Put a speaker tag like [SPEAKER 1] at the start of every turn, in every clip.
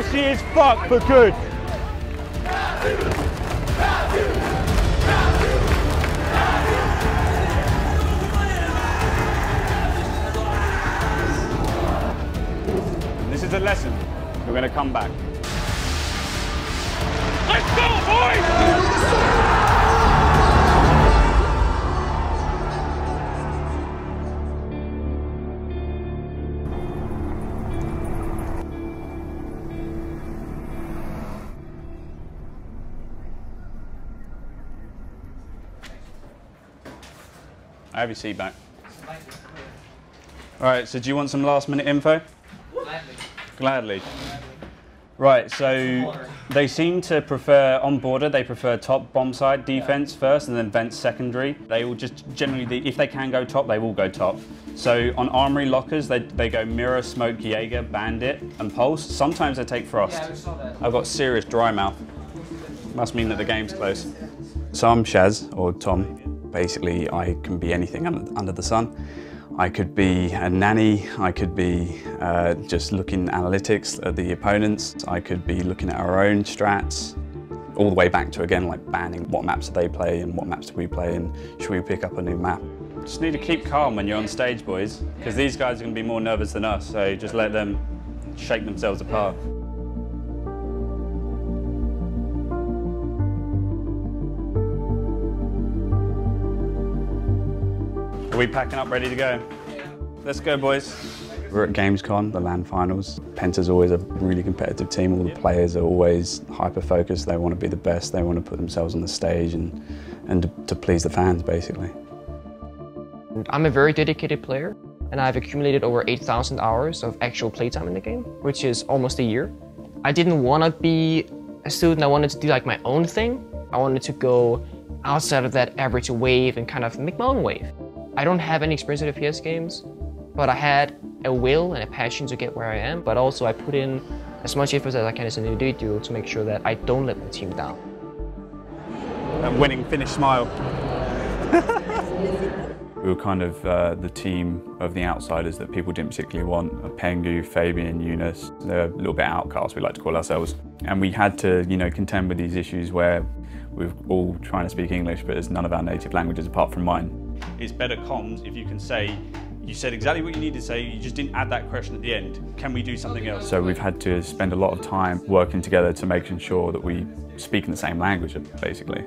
[SPEAKER 1] Messy as fuck, but good. This is a lesson. We're going to come back. Let's go, boys! I have your seat back. All right, so do you want some last minute info? Gladly. Right, so they seem to prefer, on border, they prefer top bomb side defense first and then vent secondary. They will just generally, if they can go top, they will go top. So on armory lockers, they go mirror, smoke, Jaeger, bandit, and pulse. Sometimes they take frost.
[SPEAKER 2] Yeah, we saw that.
[SPEAKER 1] I've got serious dry mouth. Must mean that the game's close. So I'm Shaz, or Tom. Basically, I can be anything under the sun. I could be a nanny, I could be just looking analytics at the opponents, I could be looking at our own strats, all the way back to, again, like banning what maps do they play and what maps do we play and should we pick up a new map. Just need to keep calm when you're on stage, boys, because these guys are going to be more nervous than us, so just let them shake themselves apart. Are we packing up, ready to go? Yeah. Let's go, boys. We're at Gamescom, the LAN finals. Penta's always a really competitive team. All the players are always hyper-focused. They want to be the best. They want to put themselves on the stage and to please the fans, basically.
[SPEAKER 2] I'm a very dedicated player, and I've accumulated over 8,000 hours of actual playtime in the game, which is almost a year. I didn't want to be a student. I wanted to do like my own thing. I wanted to go outside of that average wave and kind of make my own wave. I don't have any experience with FPS games, but I had a will and a passion to get where I am, but also I put in as much effort as I can as an individual to make sure that I don't let my team down.
[SPEAKER 1] That winning finish smile. We were kind of the team of the outsiders that people didn't particularly want. Pengu, Fabian, Eunice, they're a little bit outcast, we like to call ourselves. And we had to, contend with these issues where we're all trying to speak English, but it's none of our native languages apart from mine. It's better comms if you can say, you said exactly what you needed to say, you just didn't add that question at the end. Can we do something else? So we've had to spend a lot of time working together to making sure that we speak in the same language, basically.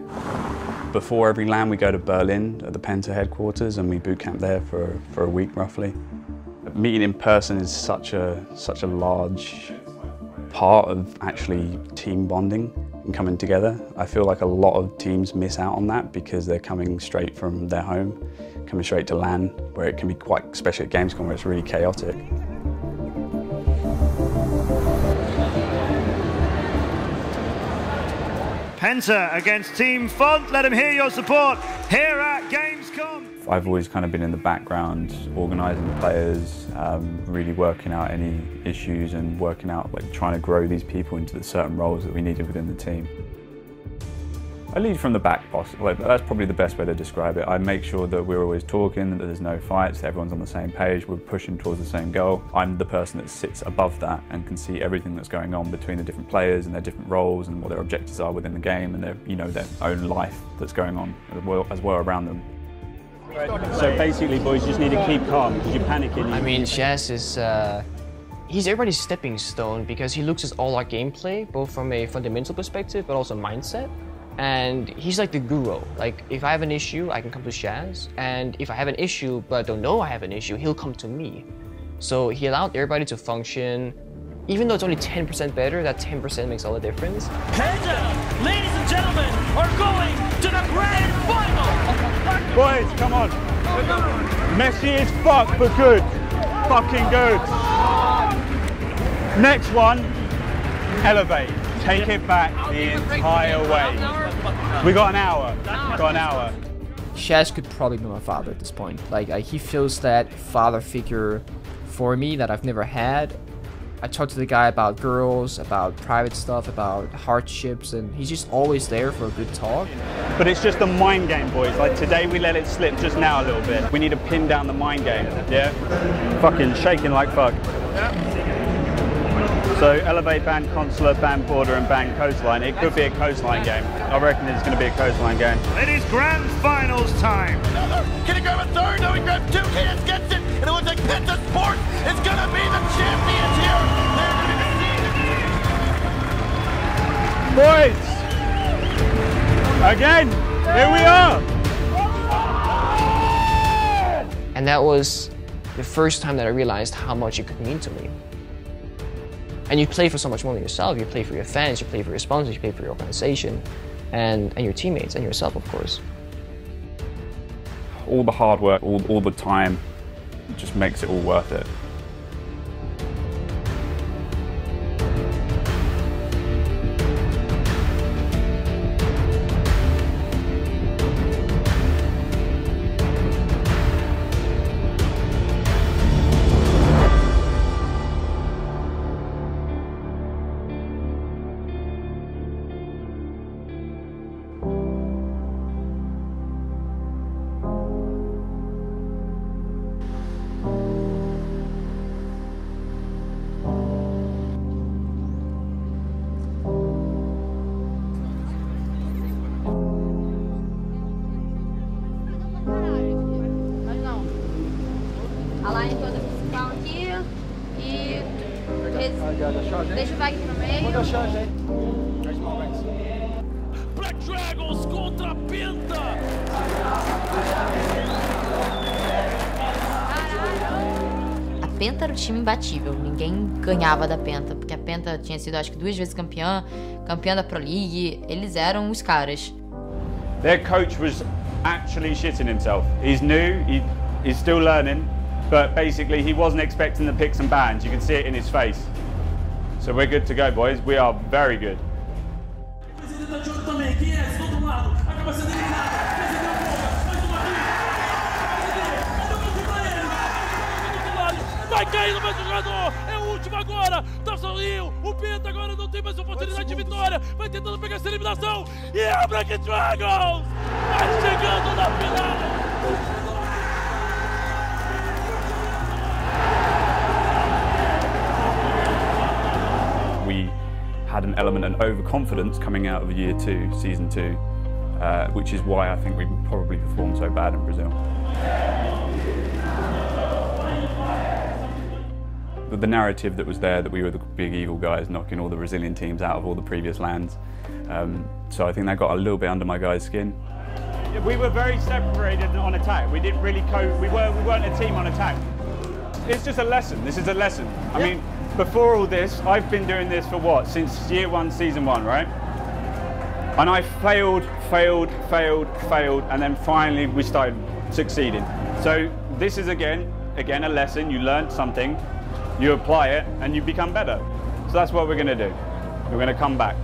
[SPEAKER 1] Before every LAN, we go to Berlin at the PENTA headquarters and we boot camp there for a week roughly. Meeting in person is such a large part of actually team bonding and coming together. I feel like a lot of teams miss out on that because they're coming straight from their home, coming straight to LAN, where it can be quite, especially at Gamescom, where it's really chaotic.
[SPEAKER 3] Penta against Team Font. Let them hear your support here at Gamescom.
[SPEAKER 1] I've always kind of been in the background, organising the players, really working out any issues and working out, trying to grow these people into the certain roles that we needed within the team. I lead from the back, possibly. That's probably the best way to describe it. I make sure that we're always talking, that there's no fights, that everyone's on the same page, we're pushing towards the same goal. I'm the person that sits above that and can see everything that's going on between the different players and their different roles and what their objectives are within the game and their own life that's going on as well around them. So basically, boys, you just need to keep calm because you're panicking.
[SPEAKER 2] I mean, Shaz is, he's everybody's stepping stone because he looks at all our gameplay, both from a fundamental perspective, but also mindset. And he's like the guru. Like, if I have an issue, I can come to Shaz. And if I have an issue, but I don't know I have an issue, he'll come to me. So he allowed everybody to function. Even though it's only 10% better, that 10% makes all the difference.
[SPEAKER 4] Penta, ladies and gentlemen, are going to the grand final!
[SPEAKER 1] Boys, come on. Messy as fuck, but good. Fucking good. Next one, elevate. Take it back the entire way. We got an hour.
[SPEAKER 5] Shaz could probably be my father at this point. Like he feels that father figure for me that I've never had. I talked to the guy about girls, about private stuff, about hardships, and he's just always there for a good talk.
[SPEAKER 1] But it's just a mind game, boys. Like today we let it slip just now a little bit. We need to pin down the mind game, yeah? Fucking shaking like fuck. Yeah. So elevate, ban consulate, ban border and ban coastline. It could be a coastline game. I reckon it's going to be a coastline game.
[SPEAKER 3] It is grand finals time.
[SPEAKER 6] Can he grab a third? No, he grabs two. Cadence gets it. And it looks like Penta Sports is going to be the champions here.
[SPEAKER 1] Boys! Again, here we are!
[SPEAKER 2] And that was the first time that I realized how much it could mean to me. And you play for so much more than yourself. You play for your fans, you play for your sponsors, you play for your organization, and your teammates, and yourself, of course.
[SPEAKER 1] All the hard work, all the time, just makes it all worth it.
[SPEAKER 7] A line toda principal aqui e deixa o Wagner no meio.
[SPEAKER 4] Black Dragons contra a Penta.
[SPEAKER 7] A Penta era o time imbatível, ninguém ganhava da Penta, porque a Penta tinha sido acho que 2 vezes campeã da Pro League, eles eram os caras.
[SPEAKER 1] Their coach was actually shitting himself. He's new, he's still learning, but basically he wasn't expecting the picks and bans. You can see it in his face. So we're good to go, boys. We are very good.
[SPEAKER 4] Vai cair no mesmo jogador, é o último agora, tá sozinho, o Penta agora não tem mais oportunidade de vitória, vai tentando pegar essa eliminação, e é a Black Dragons, vai chegando na final.
[SPEAKER 1] We had an element of overconfidence coming out of year 2, season 2, which is why I think we probably performed so bad in Brazil. But the narrative that was there, that we were the big evil guys knocking all the Brazilian teams out of all the previous lands. So I think that got a little bit under my guys' skin. We were very separated on attack. We didn't really cope. We weren't a team on attack. It's just a lesson. This is a lesson. I mean, before all this, I've been doing this for what? Since year 1, season 1, right? And I failed, and then finally we started succeeding. So this is again a lesson. You learned something, you apply it, and you become better. So that's what we're going to do. We're going to come back.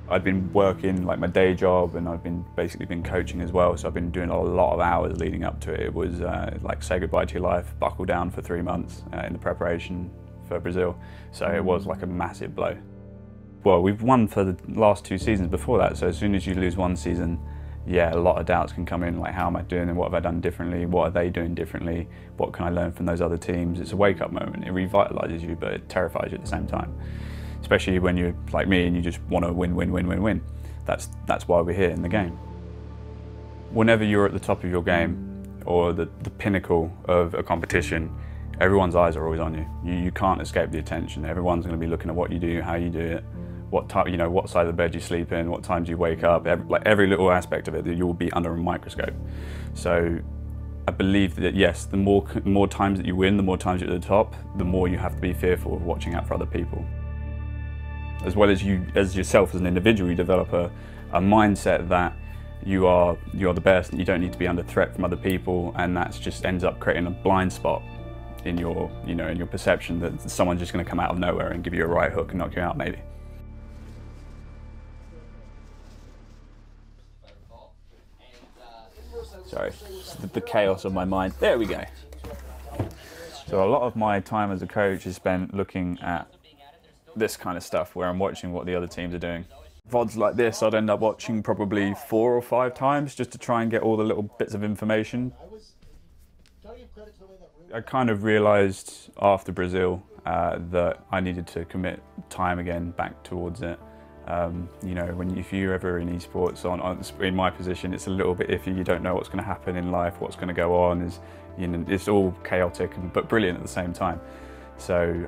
[SPEAKER 1] I'd been working like my day job, and I've been basically coaching as well, so I've been doing a lot of hours leading up to it. It was like say goodbye to your life, buckle down for 3 months in the preparation for Brazil, so it was like a massive blow. Well, we've won for the last 2 seasons before that, so as soon as you lose one season, yeah, a lot of doubts can come in, like how am I doing and what have I done differently, what are they doing differently, what can I learn from those other teams. It's a wake-up moment, it revitalises you, but it terrifies you at the same time. Especially when you're like me and you just want to win. That's why we're here in the game. Whenever you're at the top of your game or the pinnacle of a competition, everyone's eyes are always on you. You can't escape the attention. Everyone's going to be looking at what you do, how you do it, what time, you know, what side of the bed you sleep in, what times you wake up. Every little aspect of it, that you'll be under a microscope. So I believe that yes, the more times that you win, the more times you're at the top, the more you have to be fearful of watching out for other people. As well as yourself as an individual, you develop a mindset that you are the best and you don't need to be under threat from other people, and that just ends up creating a blind spot in your perception that someone's just going to come out of nowhere and give you a right hook and knock you out maybe. Sorry, the chaos of my mind. There we go. So a lot of my time as a coach is spent looking at this kind of stuff where I'm watching what the other teams are doing. VODs like this I'd end up watching probably 4 or 5 times just to try and get all the little bits of information. I kind of realised after Brazil that I needed to commit time again back towards it. You know, if you're ever in esports, in my position, it's a little bit iffy. You don't know what's going to happen in life, what's going to go on. It's all chaotic but brilliant at the same time. So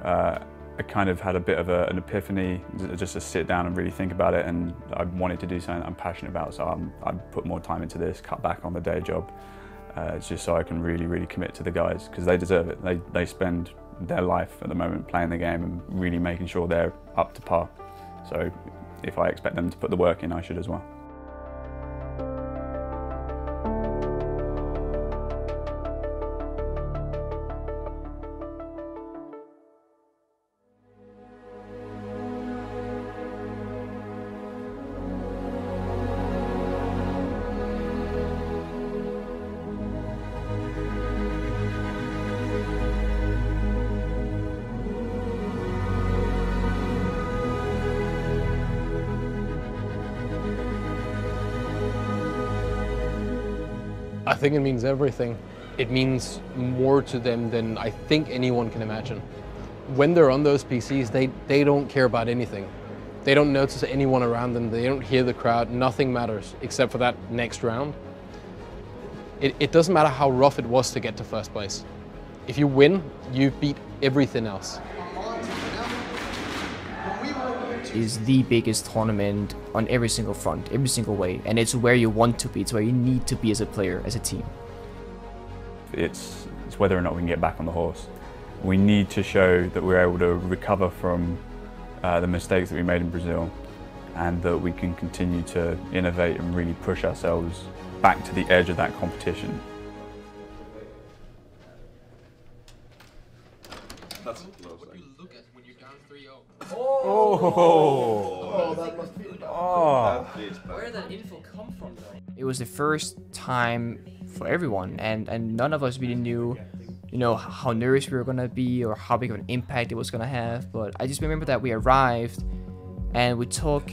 [SPEAKER 1] I kind of had a bit of an epiphany, just to sit down and really think about it, and I wanted to do something that I'm passionate about, so I put more time into this, cut back on the day job, just so I can really commit to the guys, because they deserve it. They spend their life at the moment playing the game and really making sure they're up to par. So if I expect them to put the work in, I should as well.
[SPEAKER 8] I think it means everything. It means more to them than I think anyone can imagine. When they're on those PCs, they don't care about anything. They don't notice anyone around them, they don't hear the crowd, nothing matters except for that next round. It doesn't matter how rough it was to get to first place. If you win, you beat everything else.
[SPEAKER 5] Is the biggest tournament on every single front, every single way, and it's where you want to be, it's where you need to be as a player, as a team.
[SPEAKER 1] It's whether or not we can get back on the horse. We need to show that we're able to recover from the mistakes that we made in Brazil, and that we can continue to innovate and really push ourselves back to the edge of that competition.
[SPEAKER 8] That's what you look at when you're down 3-0.
[SPEAKER 5] That must be Where did that info come from, though? It was the first time for everyone, and none of us really knew, you know, how nervous we were gonna be or how big of an impact it was gonna have. But I just remember that we arrived and we took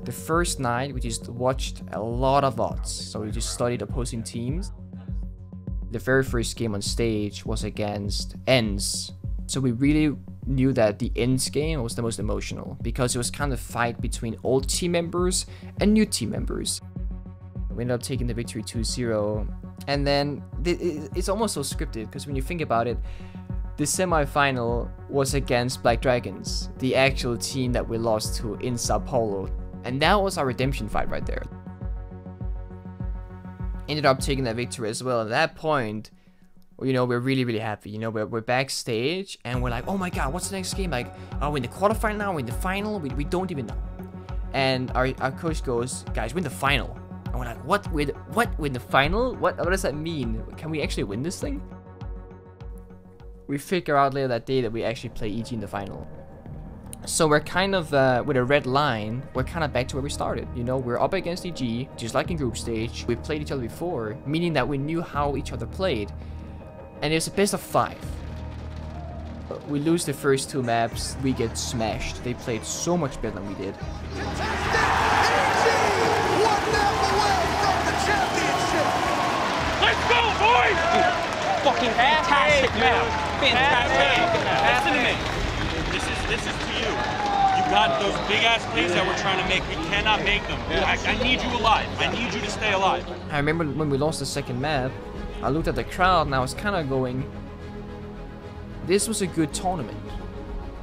[SPEAKER 5] the first night, we just watched a lot of VODs. So we just studied opposing teams. The very first game on stage was against ENS. So we really knew that the ENS game was the most emotional, because it was kind of a fight between old team members and new team members. We ended up taking the victory 2-0, and then it's almost so scripted, because when you think about it, the semi-final was against Black Dragons, the actual team that we lost to in Sao Paulo, and that was our redemption fight right there. Ended up taking that victory as well. At that point, you know, we're really happy. You know, we're backstage and we're like, oh my god, what's the next game? Like, are we in the quarterfinal now? Are we in the final? We don't even know. And our coach goes, guys, we're in the final. And we're like, what? We're in the final? What does that mean? Can we actually win this thing? We figure out later that day that we actually play EG in the final. So we're kind of, with a red line, we're kind of back to where we started. You know, we're up against EG, just like in group stage. We played each other before, meaning that we knew how each other played. And it's a best of 5. We lose the first 2 maps, we get smashed. They played so much better than we did.
[SPEAKER 4] Let's go, boys!
[SPEAKER 9] Fucking fantastic map. Fantastic map.
[SPEAKER 4] Listen to me. This is to you. You got those big ass plays that we're trying to make. We cannot make them. I need you alive. I need you to stay alive.
[SPEAKER 5] I remember when we lost the second map, I looked at the crowd and I was kind of going, this was a good tournament.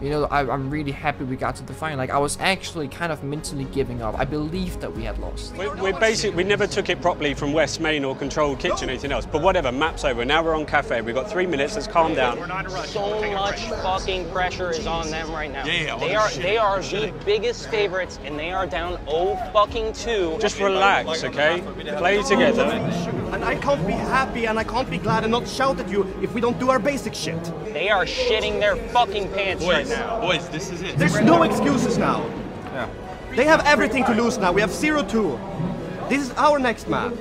[SPEAKER 5] You know, I'm really happy we got to the final. Like, I was actually kind of mentally giving up. I believed that we had lost.
[SPEAKER 10] We never took it properly from West Main or Control Kitchen or anything else. But whatever, map's over. Now we're on Cafe. We've got 3 minutes. Let's calm down.
[SPEAKER 9] So much fucking pressure is on them right now.
[SPEAKER 4] Yeah,
[SPEAKER 9] they are the biggest favorites, and they are down 0-2.
[SPEAKER 10] Just relax, okay? Play together.
[SPEAKER 11] And I can't be happy and I can't be glad and not shout at you if we don't do our basic shit.
[SPEAKER 9] They are shitting their fucking pants right now.
[SPEAKER 4] Boys, this is it.
[SPEAKER 11] There's no excuses now. Yeah. They have everything to lose now. We have 0-2. This is our next map.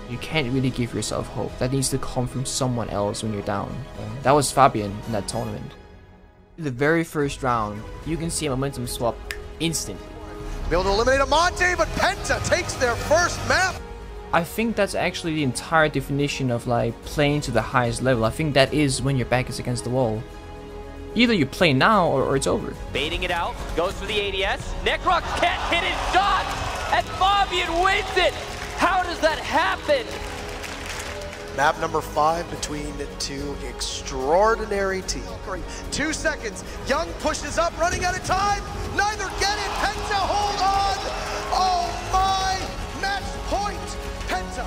[SPEAKER 5] You can't really give yourself hope. That needs to come from someone else when you're down. That was Fabian in that tournament. The very first round, you can see a momentum swap instantly.
[SPEAKER 12] Be able to eliminate a Monte, but Penta takes their first map.
[SPEAKER 5] I think that's actually the entire definition of like playing to the highest level. I think that is when your back is against the wall. Either you play now or it's over.
[SPEAKER 13] Baiting it out, goes for the ADS. Necrox can't hit his shot, and Fabian wins it. How does that happen?
[SPEAKER 12] Map number 5 between two extraordinary teams. 2 seconds. Young pushes up, running out of time. Neither get it. Penta, hold on. Oh my! Match point. Penta,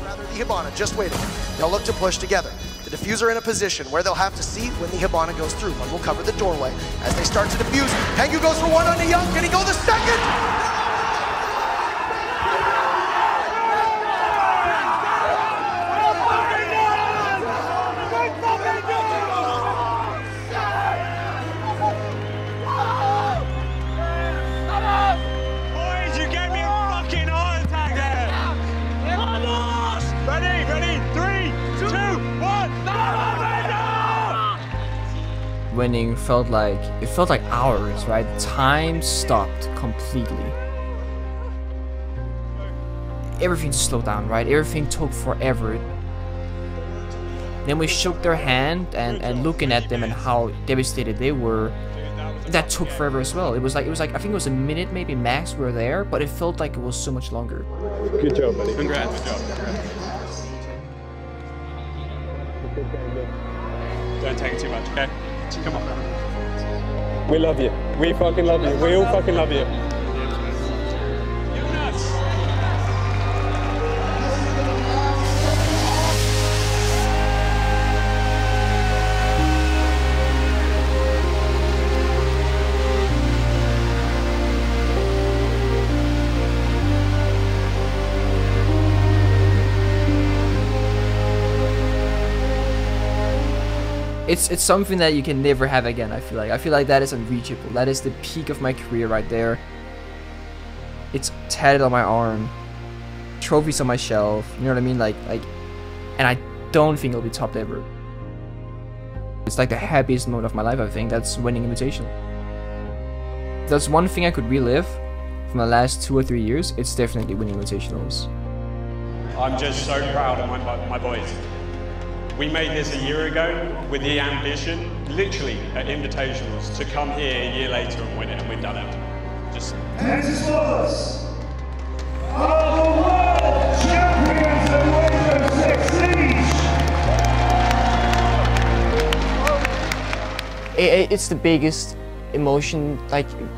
[SPEAKER 12] rather the Hibana, just waiting. They'll look to push together. The diffuser in a position where they'll have to see when the Hibana goes through. One will cover the doorway as they start to defuse. Pengu goes for one on the Young. Can he go the second?
[SPEAKER 5] Winning felt like hours, right? Time stopped completely. Everything slowed down, right? Everything took forever. Then we shook their hand and looking at them and how devastated they were, that took forever as well. It was like I think it was a minute maybe max we were there, but it felt like it was so much longer.
[SPEAKER 10] Good job, buddy. Congrats.
[SPEAKER 4] Good job.
[SPEAKER 10] Don't take it too much, okay? Come on. We love you. We fucking love you. We all fucking love you.
[SPEAKER 5] It's something that you can never have again, I feel like. I feel like that is unreachable. That is the peak of my career right there. It's tatted on my arm. Trophies on my shelf. You know what I mean? Like, and I don't think it'll be topped ever. It's like the happiest moment of my life, I think. That's winning Invitational. If there's one thing I could relive from the last 2 or 3 years, it's definitely winning Invitationals.
[SPEAKER 10] I'm just so proud of my boys. We made this a year ago with the ambition, literally at Invitationals, to come here a year later and win it, and we've done it. Just.
[SPEAKER 3] Texas Flawless are the world champions of Rainbow Six Siege.
[SPEAKER 2] It's the biggest emotion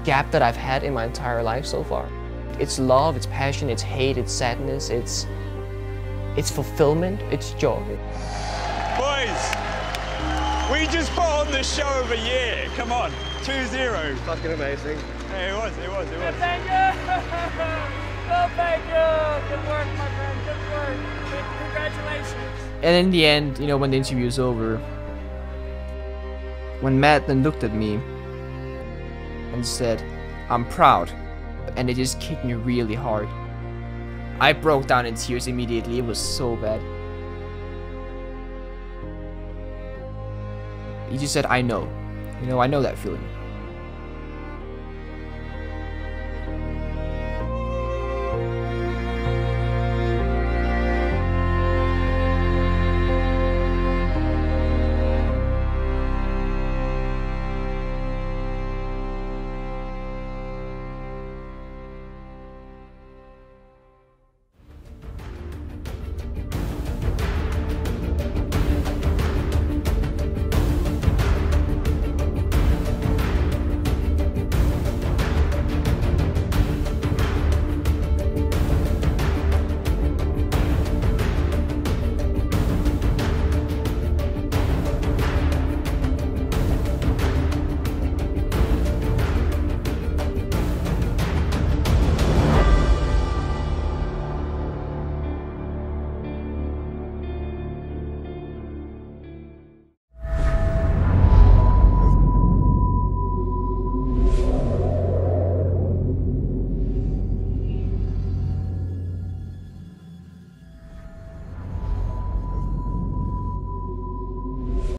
[SPEAKER 2] gap that I've had in my entire life so far. It's love, it's passion, it's hate, it's sadness, it's fulfillment, it's joy.
[SPEAKER 10] Boys, we just put on the show of a year. Come on, 2-0.
[SPEAKER 11] Fucking amazing.
[SPEAKER 10] Hey, it was.
[SPEAKER 13] Thank you. Oh, thank you. Good work, my friend. Good work. Congratulations.
[SPEAKER 5] And in the end, you know, when the interview was over, when Matt then looked at me and said, "I'm proud," and it just kicked me really hard. I broke down in tears immediately. It was so bad. He just said, "I know. You know, I know that feeling."